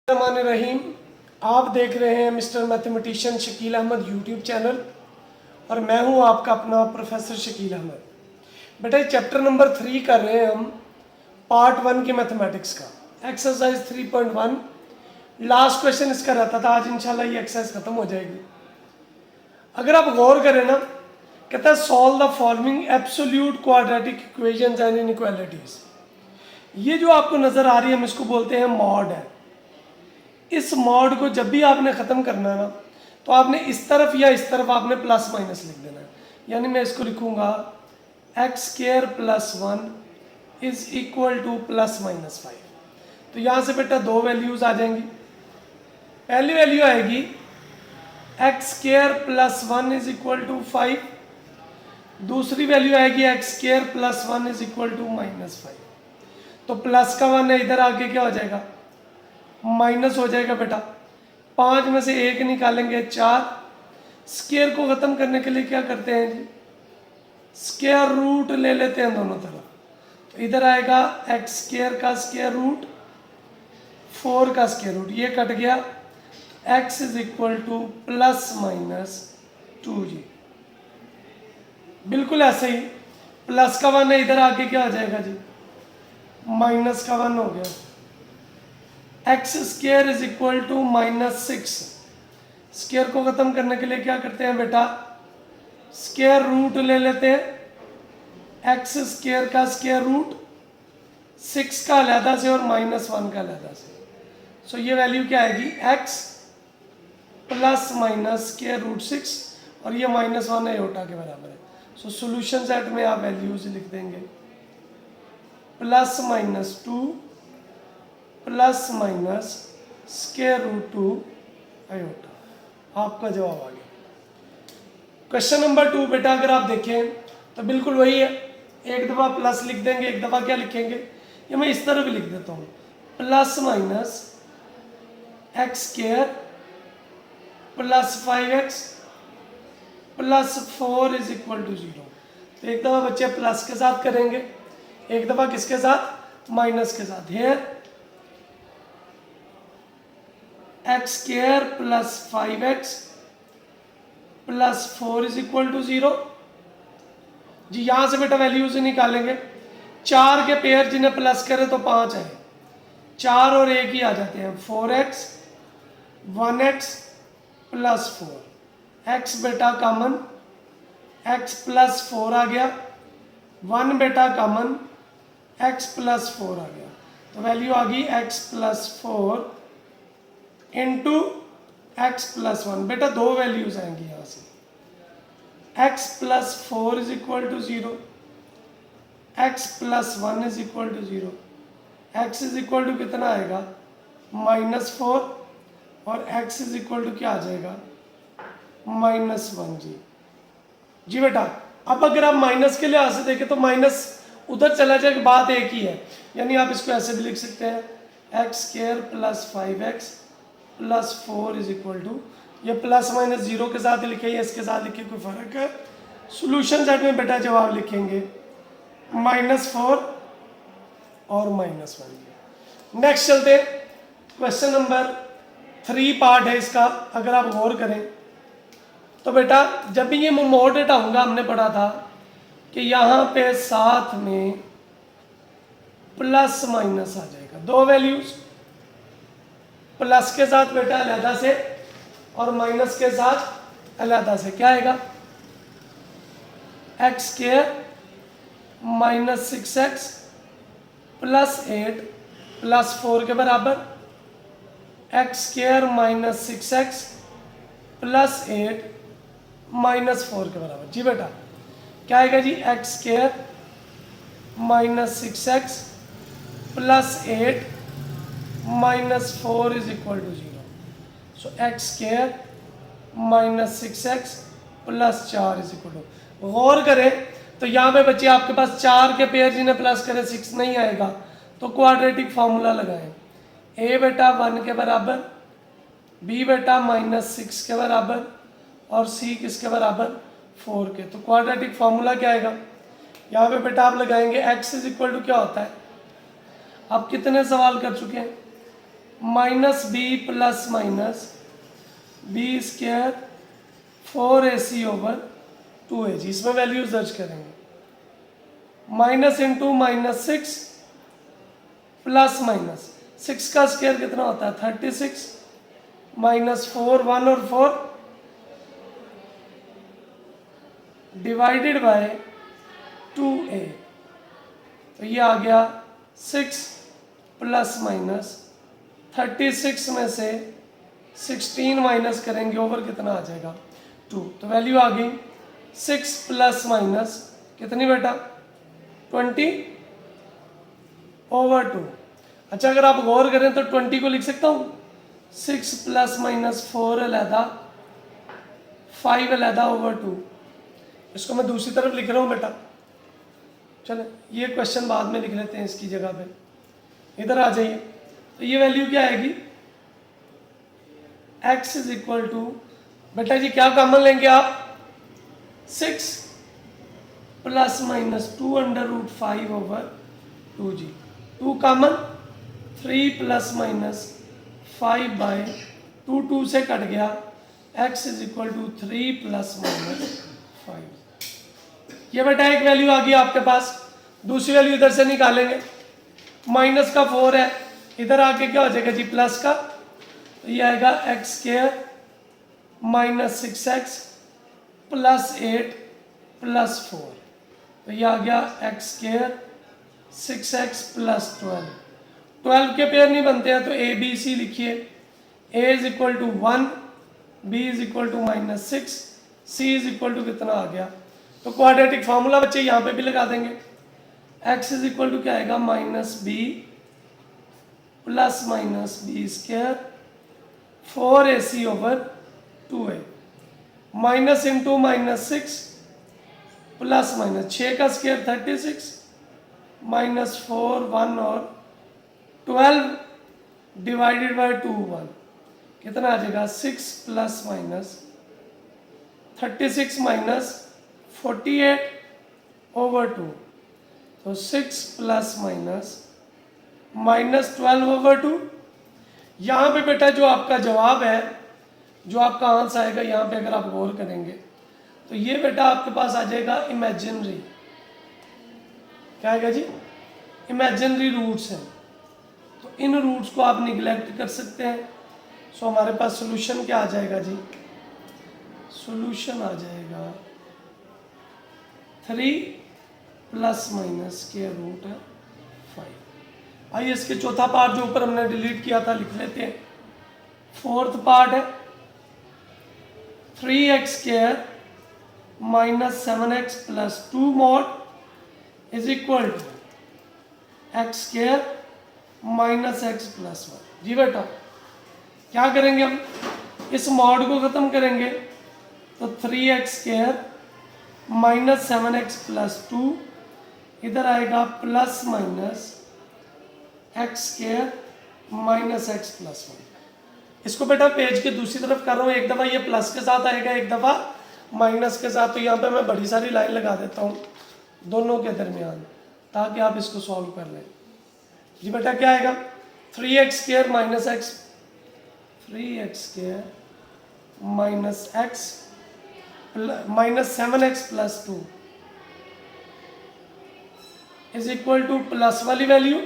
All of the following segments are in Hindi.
रहीम, आप देख रहे हैं Mister mathematician Shakeel Ahmad YouTube channel और मैं हूं आपका अपना प्रोफेसर शकील अहमद। बेटा चैप्टर नंबर 3 कर रहे हैं हम, पार्ट 1 के मैथमेटिक्स का, एक्सरसाइज 3.1। लास्ट क्वेश्चन इसका रहता था, आज इंशाल्लाह ये एक्सरसाइज खत्म हो जाएगी। अगर आप गौर करें ना, कहता है solve the following absolute quadratic equations and inequalities. ये जो आपको नजर आ रही है हम इसको बोलते हैं मॉड है। इस मॉड को जब भी आपने ख़त्म करना है ना, तो आपने इस तरफ या इस तरफ आपने प्लस माइनस लिख देना है। यानी मैं इसको लिखूंगा x square plus 1 is equal to plus minus 5। तो यहाँ से बेटा दो वैल्यूज आ जाएंगी। पहली वैल्यू आएगी x square plus 1 is equal to 5। दूसरी वैल्यू आएगी x square plus 1 is equal to minus 5। तो प्लस का 1 है, इधर आगे क्या हो जाएगा, माइनस हो जाएगा बेटा। 5 में से 1 निकालेंगे 4। स्क्वायर को खत्म करने के लिए क्या करते हैं जी, स्क्वायर रूट ले लेते हैं दोनों तरफ। तो इधर आएगा एक्स स्क्वायर का स्क्वायर रूट, 4 का स्क्वायर रूट, ये कट गया। X is equal to plus minus 2 जी। बिल्कुल ऐसे ही प्लस का 1 है, इधर आगे क्या हो जाएगा जी, माइनस का 1 हो गया। X square is equal to minus 6। Square को खत्म करने के लिए क्या करते हैं बेटा, स्क्वायर रूट ले लेते हैं। एक्स स्क्वायर का स्क्वायर रूट 6 का अलहदा से और माइनस 1 का अलहदा से। सो ये वैल्यू क्या आएगी, x plus minus square root 6 और ये माइनस 1 आयोटा के बराबर है। सो सोल्यूशन सेट में आप वैल्यूज लिख देंगे plus minus 2 plus minus square root 2 iota. आपका जवाब आ गया। क्वेश्चन नंबर 2 बेटा अगर आप देखें तो बिल्कुल वही है, एक दफ़ा प्लस लिख देंगे, एक दफ़ा क्या लिखेंगे, ये मैं इस तरह भी लिख देता हूँ, plus minus x square plus 5x plus 4 is equal to 0। तो एक दफ़ा बच्चे प्लस के साथ करेंगे, एक दफ़ा किसके साथ, माइनस के साथ। Here x square plus 5x plus 4 is equal to 0 जी। यहां से बेटा वैल्यूज निकालेंगे। 4 के पेयर जिन्हें प्लस करें तो 5 है, 4 और 1 ही आ जाते हैं। 4x 1x प्लस 4, x बेटा कॉमन, x प्लस 4 आ गया, 1 बेटा कॉमन, x प्लस 4 आ गया। तो वैल्यू आ गई x plus 4 into x plus 1। बेटा दो वैल्यूज आएंगी यहाँ से, x plus 4 is equal to 0, x plus 1 is equal to 0। x is equal to कितना आएगा, माइनस 4 और x इज इक्वल टू क्या आ जाएगा, माइनस 1 जी। जी बेटा अब अगर आप माइनस के लिहाज से देखें तो माइनस उधर चला जाएगा, बात एक ही है। यानी आप इसको ऐसे भी लिख सकते हैं x square plus 5x plus 4 is equal to, ये प्लस माइनस 0 के साथ लिखे या इसके साथ लिखे कोई फर्क है। सोल्यूशन सेट में बेटा जवाब लिखेंगे माइनस 4 और माइनस 1। नेक्स्ट चलते हैं, क्वेश्चन नंबर 3 पार्ट है इसका। अगर आप गौर करें तो बेटा जब भी ये मोड हटाऊंगा, हमने पढ़ा था कि यहाँ पे साथ में प्लस माइनस आ जाएगा, दो वैल्यूज, प्लस के साथ बेटा अलहदा से और माइनस के साथ अलहदा से। क्या आएगा, x square minus 6x plus 8 plus 4 के बराबर, x square minus 6x plus 8 minus 4 के बराबर। जी बेटा क्या आएगा जी, x square minus 6x plus 8 minus 4 is equal to 0। So x square minus 6x plus 4 is equal to. गौर करें तो यहाँ पे बच्चे आपके पास 4 के पेयर जिन्हें प्लस करें 6 नहीं आएगा, तो क्वाड्रेटिक फार्मूला लगाएं। a बेटा 1 के बराबर, b बेटा माइनस 6 के बराबर और c किसके बराबर, 4 के। तो क्वाड्रेटिक फार्मूला क्या आएगा, यहाँ पे बेटा आप लगाएंगे x इज इक्वल टू क्या होता है, आप कितने सवाल कर चुके हैं, minus b plus minus b square 4ac over 2ac, इसमें वैल्यूज दर्ज करेंगे। Minus into minus 6 plus minus 6 का स्क्वायर कितना होता है 36, माइनस 4 1 और 4 डिवाइडेड बाय 2a, तो ये आ गया 6 प्लस माइनस 36 में से 16 माइनस करेंगे ओवर कितना आ जाएगा 2, तो वैल्यू आ गई 6 प्लस माइनस कितनी बेटा 20 ओवर 2। अच्छा अगर आप गौर करें तो 20 को लिख सकता हूँ 6 प्लस माइनस 4 अलहदा 5 अलहदा ओवर 2, इसको मैं दूसरी तरफ लिख रहा हूँ बेटा। चले ये क्वेश्चन बाद में लिख लेते हैं इसकी जगह पे, इधर आ जाइए। तो ये वैल्यू क्या आएगी x इज इक्वल टू, बेटा जी क्या कॉमन लेंगे आप 6 plus minus 2 under root 5 over 2g, 2 common 3 plus minus 5 by 2, 2 से कट गया, x is equal to 3 plus minus 5। ये बेटा एक वैल्यू आ गई आपके पास। दूसरी वैल्यू इधर से निकालेंगे, माइनस का 4 है, इधर आके क्या हो जाएगा जी प्लस का, तो ये आएगा x square minus 6x plus 8 plus 4, तो ये आ गया एक्स स्क्वायर 6x प्लस 12 के पेयर नहीं बनते हैं तो ए बी सी लिखिए, a is equal to 1, b is equal to minus 6, c is equal to कितना आ गया, तो क्वाड्रेटिक फार्मूला बच्चे यहाँ पे भी लगा देंगे। x इज इक्वल टू क्या आएगा minus b plus minus b square 4ac over 2a, minus into minus 6 plus minus 6 का स्क्वायर 36, माइनस 4 1 और 12 डिवाइडेड बाय 2 1, कितना आ जाएगा 6 प्लस माइनस 36 माइनस 48 ओवर 2, तो 6 प्लस माइनस माइनस 12 ओवर 2। यहाँ पे बेटा जो आपका जवाब है, जो आपका आंसर आएगा यहाँ पे अगर आप गौर करेंगे तो ये बेटा आपके पास आ जाएगा इमेजिनरी, क्या आएगा जी इमेजिनरी रूट्स हैं, तो इन रूट्स को आप निगलेक्ट कर सकते हैं। सो हमारे पास सोल्यूशन क्या आ जाएगा जी, सोल्यूशन आ जाएगा 3 प्लस माइनस स्क्वायर रूट है 5। आइए इसके चौथा पार्ट जो ऊपर हमने डिलीट किया था लिख लेते हैं। फोर्थ पार्ट है 3x square minus 7x plus 2 mod is equal to x square minus x plus 1। जी बेटा क्या करेंगे हम, इस मॉड को खत्म करेंगे तो 3x square minus 7x plus 2, इधर आएगा plus minus x square minus x plus 1। इसको बेटा पेज के दूसरी तरफ कर रहा हूँ, एक दफ़ा ये प्लस के साथ आएगा, एक दफ़ा माइनस के साथ, तो यहाँ पे मैं बड़ी सारी लाइन लगा देता हूँ दोनों के दरमियान ताकि आप इसको सॉल्व कर लें। जी बेटा क्या आएगा 3x square minus x, 3x square minus x minus 7x plus 2 is equal to plus वाली value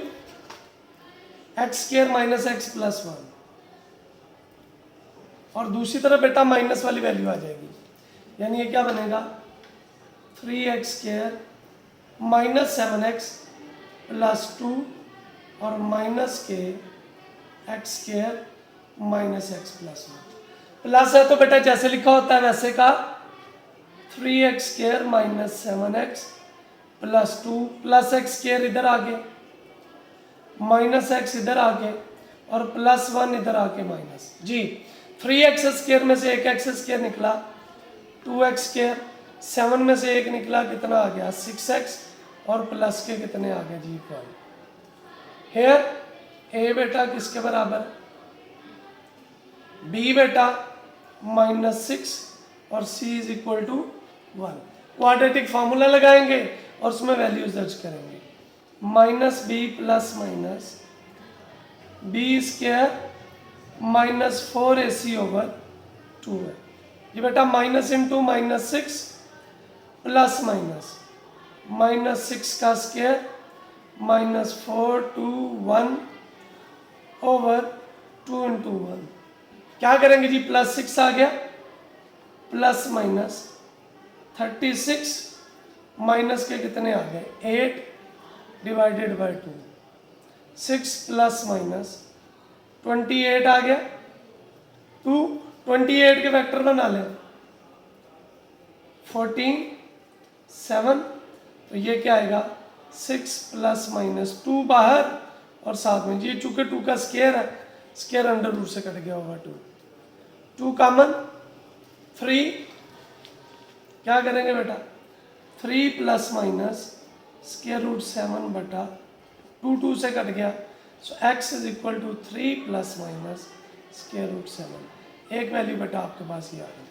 x square minus x plus 1, और दूसरी तरफ बेटा माइनस वाली वैल्यू आ जाएगी, यानी ये क्या बनेगा 3x square minus 7x plus 2 और माइनस के x square minus x plus 1। Plus है तो बेटा जैसे लिखा होता है वैसे का 3x square minus 7x plus 2 plus x square इधर आगे माइनस एक्स इधर आगे और प्लस 1 इधर आके माइनस। जी 3x स्क्वायर में से एक एक्स स्क्वायर निकला 2x स्क्वायर, 7 में से एक निकला कितना आ गया 6x और प्लस के कितने आ गए जी 12। हेयर ए बेटा किसके बराबर, बी बेटा माइनस 6 और c is equal to 1। Quadratic formula लगाएंगे और उसमें वैल्यूज दर्ज करेंगे, minus b plus minus b square -4ac/2 है। ये बेटा माइनस इंटू -6 प्लस -6 का स्क्वायर -4/2 इंटू 1। क्या करेंगे जी, +6 आ गया, प्लस माइनस 36 माइनस के कितने आ गए 8/2, 6 प्लस माइनस 28 आ गया 2, 28 के वेक्टर बना लें 14 7, तो ये क्या आएगा 6 प्लस माइनस 2 बाहर और साथ में ये चूंकि 2 का स्क्वायर है, स्क्वायर अंडर रूट से कट गया होगा 2 कॉमन 3, क्या करेंगे बेटा 3 प्लस माइनस स्क्वायर रूट 7/2 से कट गया, so x is equal to 3 plus minus square root 7। एक वैल्यू बेटा आपके पास ये आ गई।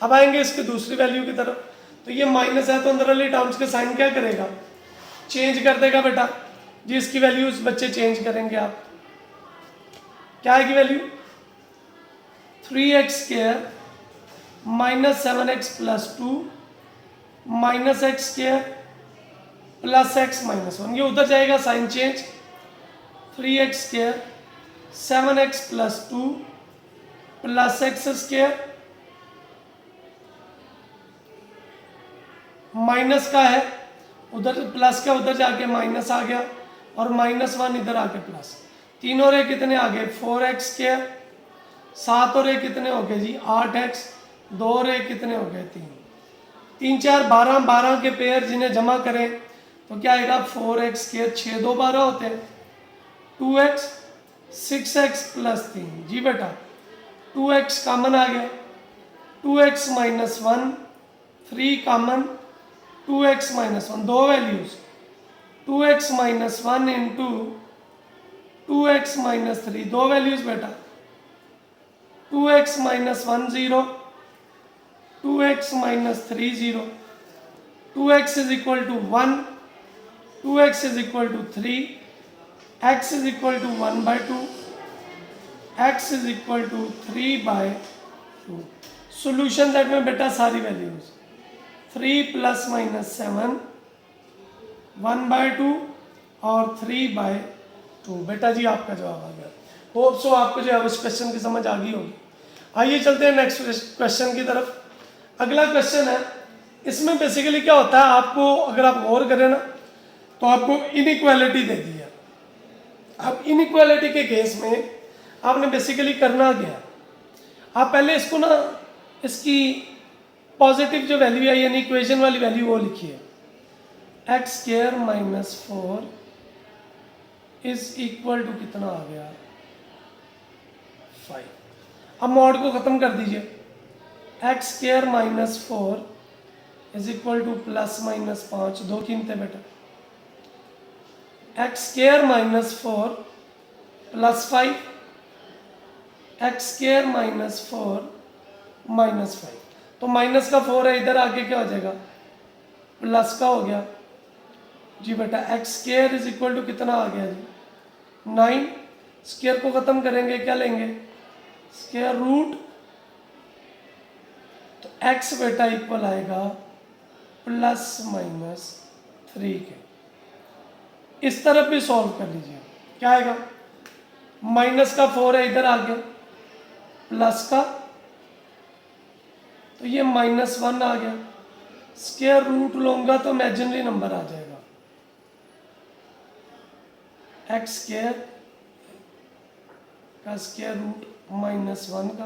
अब आएंगे इसके दूसरी वैल्यू की तरफ, तो ये माइनस है तो अंदर वाली टर्म्स के साइन क्या करेगा, चेंज कर देगा बेटा जी। इसकी वैल्यूज बच्चे चेंज करेंगे आप, क्या आएगी value 3x² -7x + 2 -x² + x - 1, ये उधर जाएगा sign change 3x² 7x + 2 + x² minus का है उधर, प्लस का उधर जाके माइनस आ गया और -1 इधर आके प्लस, 3 और 1 कितने आ गए 4x², 7 और 1 कितने हो गए जी 8x, 2 और 1 कितने हो गए 3, 3 4 12, 12 के पेयर जिन्हें जमा करें तो क्या आएगा 4x², 6 2 12 होते हैं 2x 6x + 3 जी बेटा 2x कॉमन आ गया 2x - 1 3 कॉमन 2x - 1, दो वैल्यूज 2x - 1 इंटू 2x - 3, दो वैल्यूज बेटा 2x - 1 0, 2x - 3 0, 2x is equal to 1, 2x is equal to 3, x is equal to 1/2, x is equal to 3/2। Solution set में बेटा सारी वैल्यूज 3 + -7 1/2 और 3/2, बेटा जी आपका जवाब आ गया। होप सो आपको जो है उस क्वेश्चन की समझ आ गई होगी। आइए चलते हैं नेक्स्ट क्वेश्चन की तरफ। अगला क्वेश्चन है, इसमें बेसिकली क्या होता है, आपको अगर आप गौर करें ना तो आपको इनइक्वालिटी दे दी है। अब इनइक्वालिटी के केस में आपने बेसिकली करना क्या है, आप पहले इसको ना इसकी पॉजिटिव जो वैल्यू है यानी इक्वेशन वाली वैल्यू वो लिखिए, x² - 4 इज इक्वल टू कितना आ गया 5। अब मॉड को खत्म कर दीजिए, x² - 4 इज इक्वल टू +-5, दो कीमतें बेटा x² - 4 + 5, x² - 4 -5, तो माइनस का 4 है इधर आके क्या हो जाएगा प्लस का हो गया जी बेटा। x² इज इक्वल टू कितना आ गया जी 9, स्क्वायर को खत्म करेंगे क्या लेंगे स्क्वायर रूट, तो x बेटा इक्वल आएगा +-3 के। इस तरफ भी सॉल्व कर लीजिए, क्या आएगा माइनस का 4 है इधर आ गया प्लस का, तो ये -1 आ गया, स्क्वायर रूट लूंगा तो इमेजिनरी नंबर आ जाएगा x² का स्क्वायर रूट -1 का,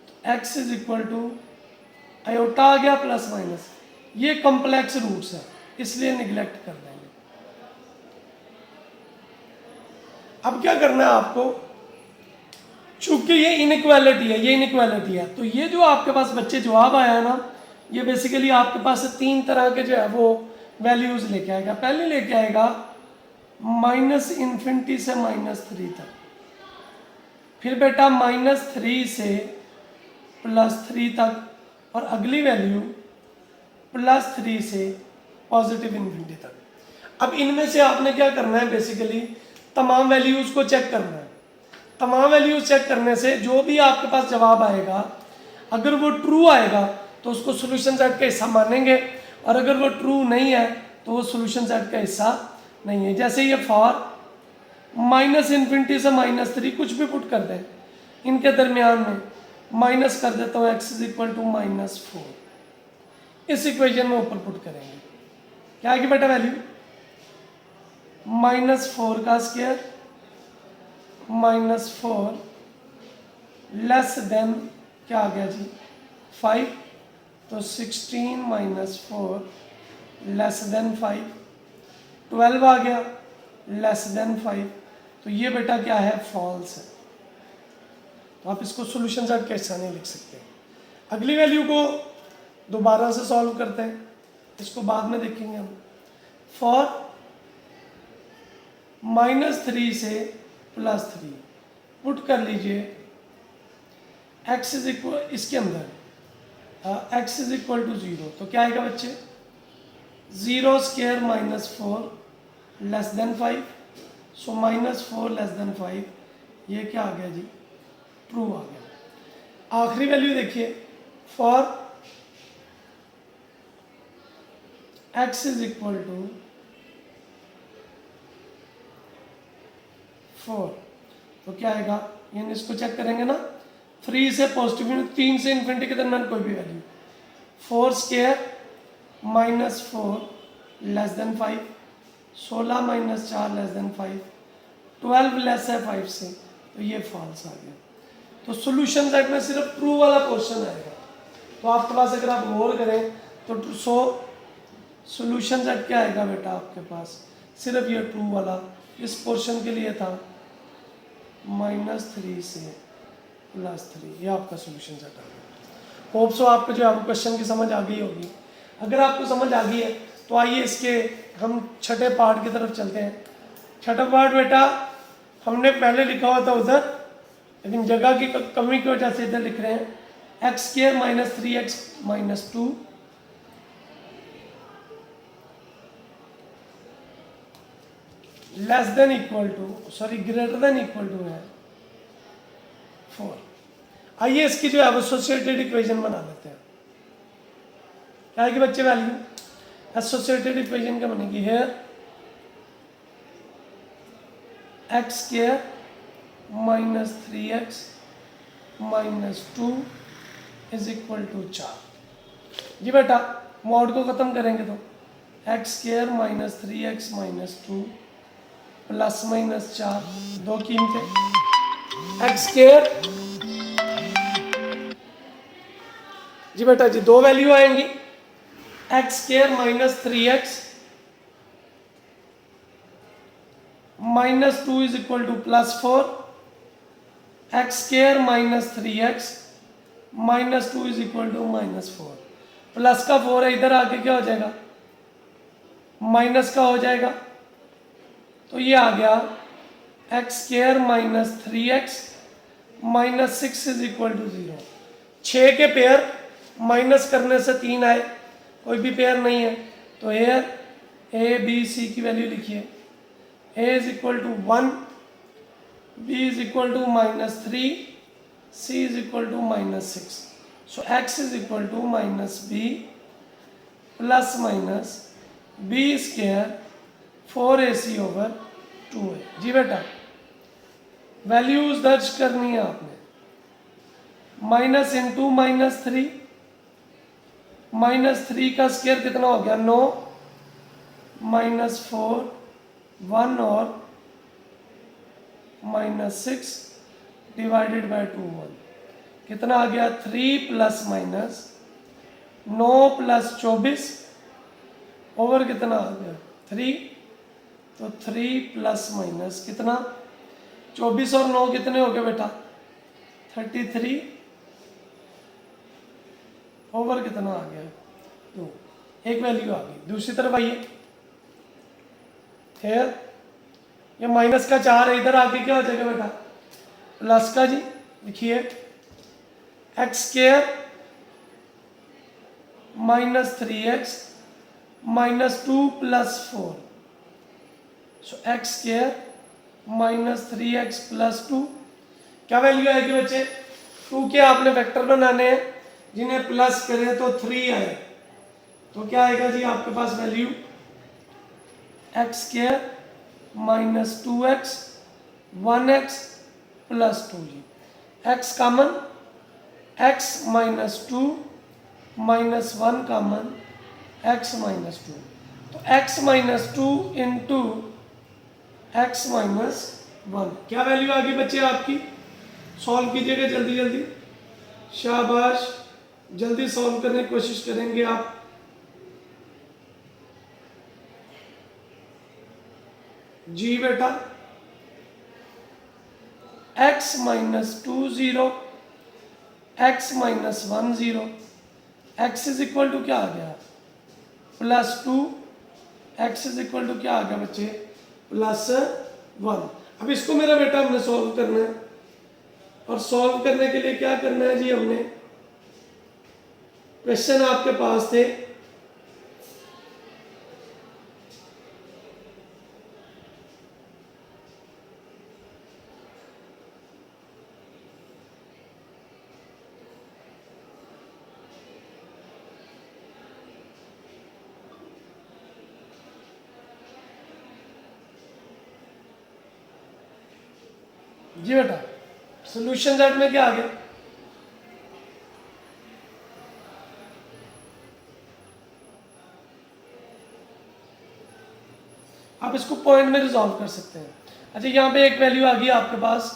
तो x is equal to iota आ गया +-, ये कॉम्प्लेक्स रूट्स है इसलिए निगलेक्ट कर देंगे। अब क्या करना है आपको, चूंकि ये इनइक्वालिटी है, ये इनइक्वालिटी है, तो ये जो आपके पास बच्चे जवाब आया है ना, ये बेसिकली आपके पास 3 तरह के जो है वो वैल्यूज लेके आएगा। पहले लेके आएगा -∞ से -3 तक, फिर बेटा -3 से +3 तक, और अगली वैल्यू +3 से +∞ तक। अब इनमें से आपने क्या करना है, बेसिकली तमाम वैल्यूज को चेक करना है। तमाम वैल्यूज चेक करने से जो भी आपके पास जवाब आएगा, अगर वो ट्रू आएगा तो उसको सोल्यूशन सेट का हिस्सा मानेंगे, और अगर वो ट्रू नहीं है तो वो सोल्यूशन सेट का हिस्सा नहीं है। जैसे ये फॉर -∞ से -3 कुछ भी पुट कर दें, इनके दरमियान में माइनस कर देता हूँ x = -4, इस इक्वेशन में ऊपर पुट करेंगे, क्या आएगी बेटा वैल्यू? -4 का स्क्वायर -4 लेस देन क्या आ गया जी 5, तो 16 - 4 लेस देन 5, 12 आ गया लेस देन 5, तो ये बेटा क्या है? फॉल्स है। तो आप इसको सोल्यूशन सेट के हिस्सा नहीं लिख सकते। अगली वैल्यू को दोबारा से सॉल्व करते हैं, इसको बाद में देखेंगे हम। फॉर -3 से +3 पुट कर लीजिए x = इसके अंदर x = 0, तो क्या आएगा बच्चे? 0² -4 लेस देन 5, सो -4 लेस देन 5, ये क्या आ गया जी? ट्रू आ गया। आखिरी वैल्यू देखिए, फॉर x = 4, तो क्या आएगा? यानी इसको चेक करेंगे ना, 3 से पॉजिटिव 3 से इन्फिनिटी के दरमियान कोई भी value, 4² -4 less than 5, 16 - 4 less than 5, 12 less है 5 से, तो ये फॉल्स आ गया। तो सोल्यूशन सेट में सिर्फ ट्रू वाला पोर्शन आएगा। तो आपके पास अगर आप गौर करें तो सोल्यूशन सेट क्या आएगा बेटा आपके पास? सिर्फ ये ट्रू वाला, इस पोर्शन के लिए था -3 से +3, ये आपका सोल्यूशन सेट आ गया। होप सो आपको जो है क्वेश्चन की समझ आ गई होगी। अगर आपको समझ आ गई है तो आइए इसके हम छठे पार्ट की तरफ चलते हैं। छठा पार्ट बेटा हमने पहले लिखा हुआ था उधर, लेकिन जगह की कमी की वजह से इधर लिख रहे हैं। x² - 3x - 2 less than equal to greater than equal to है 4। आइए इसकी जो है एसोसिएटेड इक्वेशन बना लेते हैं। क्या है कि बच्चे वैल्यू एसोसिएटेड इक्वेशन क्या बनेगी? Here x² - 3x - 2 = 4। जी बेटा मॉड को खत्म करेंगे तो x² - 3x - 2 ± 4, दो कीमतें x², जी बेटा जी दो वैल्यू आएंगी, x² - 3x - 2 = +4, x² - 3x - 2 = -4। Plus का 4 है, इधर आके क्या हो जाएगा? माइनस का हो जाएगा, तो ये आ गया x² - 3x - 6 = 0। 6 के पेयर माइनस करने से 3 आए, कोई भी पेयर नहीं है, तो हेयर a b c की वैल्यू लिखिए। a = 1, b = -3, c = -6, so x = -b ± b² 4ac/2 है। जी बेटा वैल्यूज दर्ज करनी है आपने। -3 -3 का स्क्वायर कितना हो गया? 9, -4 1 और -6 डिवाइडेड बाय 2 1, कितना आ गया? 3 ± 9 + 24 ओवर कितना आ गया? 3, तो 3 ± कितना? 24 और 9 कितने हो गए बेटा? 33 ओवर कितना आ गया? 2, एक वैल्यू आ गई। दूसरी तरफ आइए, हेयर ये माइनस का 4 है, इधर आके क्या हो जाएगा बेटा? प्लस का। जी लिखिए x² - 3x - 2 + 4, so x² - 3x + 2 क्या वैल्यू आएगी बच्चे? 2 के आपने वेक्टर बनाने हैं जिन्हें प्लस करें तो 3 आए, तो क्या आएगा जी आपके पास value x² minus 2x 1x plus 2 जी। x common, x minus 2 minus 1 common, x minus 2, तो x minus 2 into x minus 1, क्या वैल्यू आ गई बच्चे आपकी? सॉल्व कीजिएगा जल्दी जल्दी, शाबाश, जल्दी सॉल्व करने की कोशिश करेंगे आप। जी बेटा, x minus 2 0, x minus 1 0, x is equal to क्या आ गया? Plus 2, x is equal to क्या आ गया बच्चे? प्लस 1। अब इसको मेरा बेटा हमने सॉल्व करना है, और सॉल्व करने के लिए क्या करना है जी? हमने क्वेश्चन आपके पास थे, जी बेटा, सॉल्यूशन सेट में क्या आ गया? आप इसको पॉइंट में रिजॉल्व कर सकते हैं। अच्छा, यहाँ पे एक वैल्यू आ गई आपके पास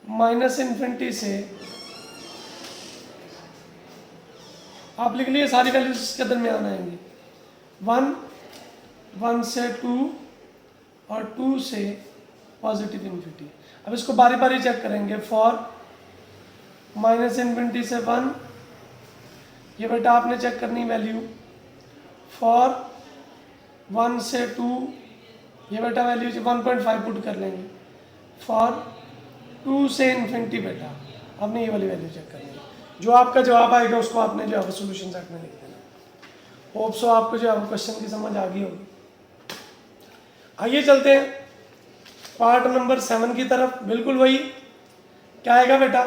माइनस इन्फिनिटी से, आप लिख लिए सारी वैल्यूज इसके दरमियान आएंगी, 1, 1 से 2 और 2 से पॉजिटिव इन्फिनिटी। अब इसको बारी बारी चेक करेंगे। फॉर माइनस इन्फिनिटी से 1, ये बेटा आपने चेक करनी वैल्यू। फॉर 1 से 2, ये बेटा वैल्यू 1.5 पुट कर लेंगे। फॉर 2 से इन्फिनिटी बेटा आपने ये वाली वैल्यू चेक करनी है। जो आपका जवाब आएगा उसको आपने जो है सोल्यूशन सेट में लिख देना। होप सो आपको जो है क्वेश्चन की समझ आ गई होगी। आइए चलते हैं पार्ट नंबर 7 की तरफ। बिल्कुल वही क्या आएगा बेटा,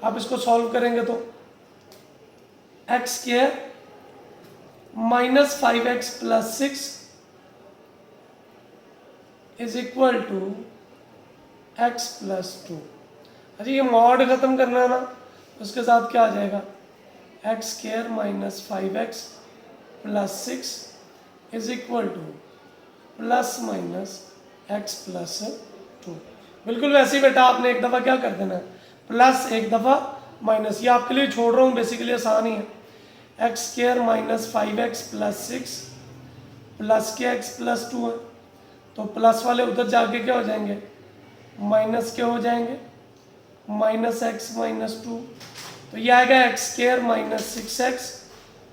आप इसको सॉल्व करेंगे तो x² minus 5x plus 6 is equal to x plus 2। अच्छा, ये मॉड खत्म करना है ना, उसके साथ क्या आ जाएगा? x² minus 5x plus 6 is equal to plus minus x plus 2। बिल्कुल वैसे ही बेटा आपने एक दफ़ा क्या कर देना है, प्लस एक दफ़ा माइनस। ये आपके लिए छोड़ रहा हूँ, बेसिकली आसान ही है। x² minus 5x plus 6 plus के x प्लस 2 है, तो प्लस वाले उधर जाके क्या हो जाएंगे? माइनस के हो जाएंगे, माइनस x माइनस 2, तो ये आएगा x² माइनस 6x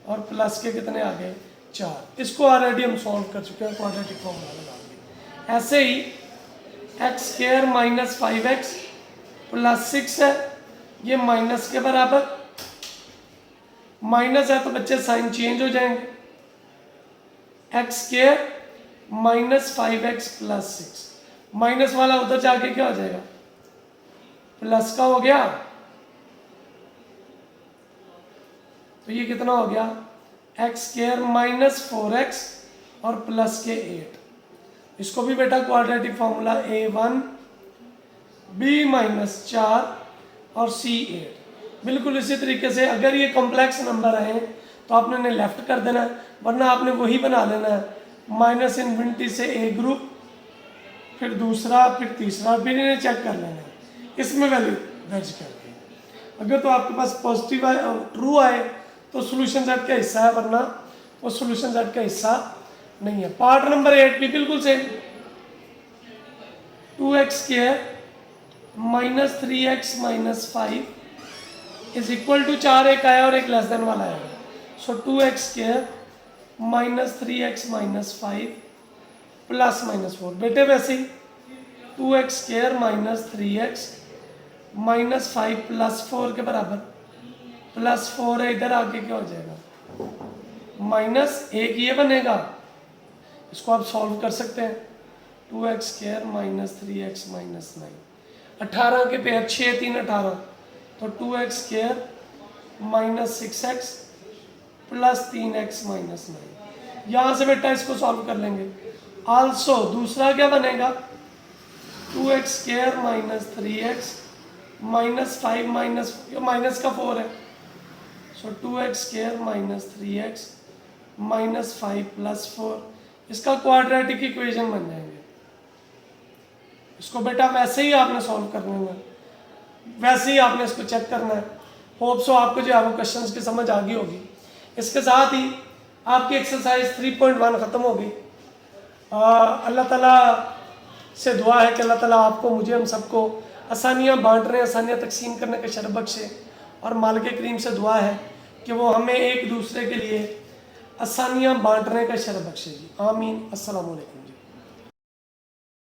और प्लस के कितने आ गए? 4। इसको ऑलरेडी हम सॉल्व कर चुके हैं क्वाड्रेटिक फॉर्मूला लगा के। ऐसे ही x² माइनस 5x प्लस 6 है, ये माइनस के बराबर, माइनस है तो बच्चे साइन चेंज हो जाएंगे। x² minus 5x plus 6, minus वाला उधर जाके क्या हो जाएगा? प्लस का हो गया, तो ये कितना हो गया? x² माइनस 4x और प्लस के 8। इसको भी बेटा quadratic formula a1 b minus 4 और c 8। बिल्कुल इसी तरीके से अगर ये कॉम्प्लेक्स नंबर आए तो आपने इन्हें लेफ्ट कर देना है, वरना आपने वही बना लेना है, माइनस इन्फिनिटी से a ग्रुप, फिर दूसरा, फिर तीसरा, फिर इन्हें चेक कर लेना है इसमें वैल्यू दर्ज करके। अगर तो आपके पास पॉजिटिव आए और ट्रू आए तो सोल्यूशन सेट का हिस्सा है, वरना वो सोल्यूशन सेट का हिस्सा नहीं है। पार्ट नंबर 8 भी बिल्कुल same, 2x² minus 3x minus 5 is equal to 4 एक आया और एक लेस देन वाला आएगा। So 2x² minus 3x minus 5 plus minus 4। बेटे वैसे ही 2x² minus 3x minus 5 plus 4 के बराबर, प्लस 4 है, इधर आके क्या हो जाएगा? माइनस 1 ये बनेगा। इसको आप सॉल्व कर सकते हैं, 2x² माइनस 3x माइनस 9। 18 के पेयर 6 3 18, तो 2x square minus 6x plus 3x minus 9। यहाँ से बेटा इसको सॉल्व कर लेंगे। आल्सो दूसरा क्या बनेगा, 2x square minus 3x minus 5 minus का 4 है, सो 2x square minus 3x minus 5 plus 4, इसका क्वाड्रेटिक इक्वेशन बन जाएंगे। इसको बेटा वैसे ही आपने सॉल्व करना है, वैसे ही आपने इसको चेक करना है। होप सो आपको जो है वो क्वेश्चंस की समझ आ गई होगी। इसके साथ ही आपकी एक्सरसाइज 3.1 ख़त्म हो गई। अल्लाह ताला से दुआ है कि अल्लाह ताला आपको, मुझे, हम सबको आसानियाँ बांटने, आसानियाँ तकसीम करने का शरफ बख्शे, और मालिक करीम से दुआ है कि वो हमें एक दूसरे के लिए आसानियाँ बांटने का शरफ बख्शे जी। आमीन। अस्सलाम वालेकुम।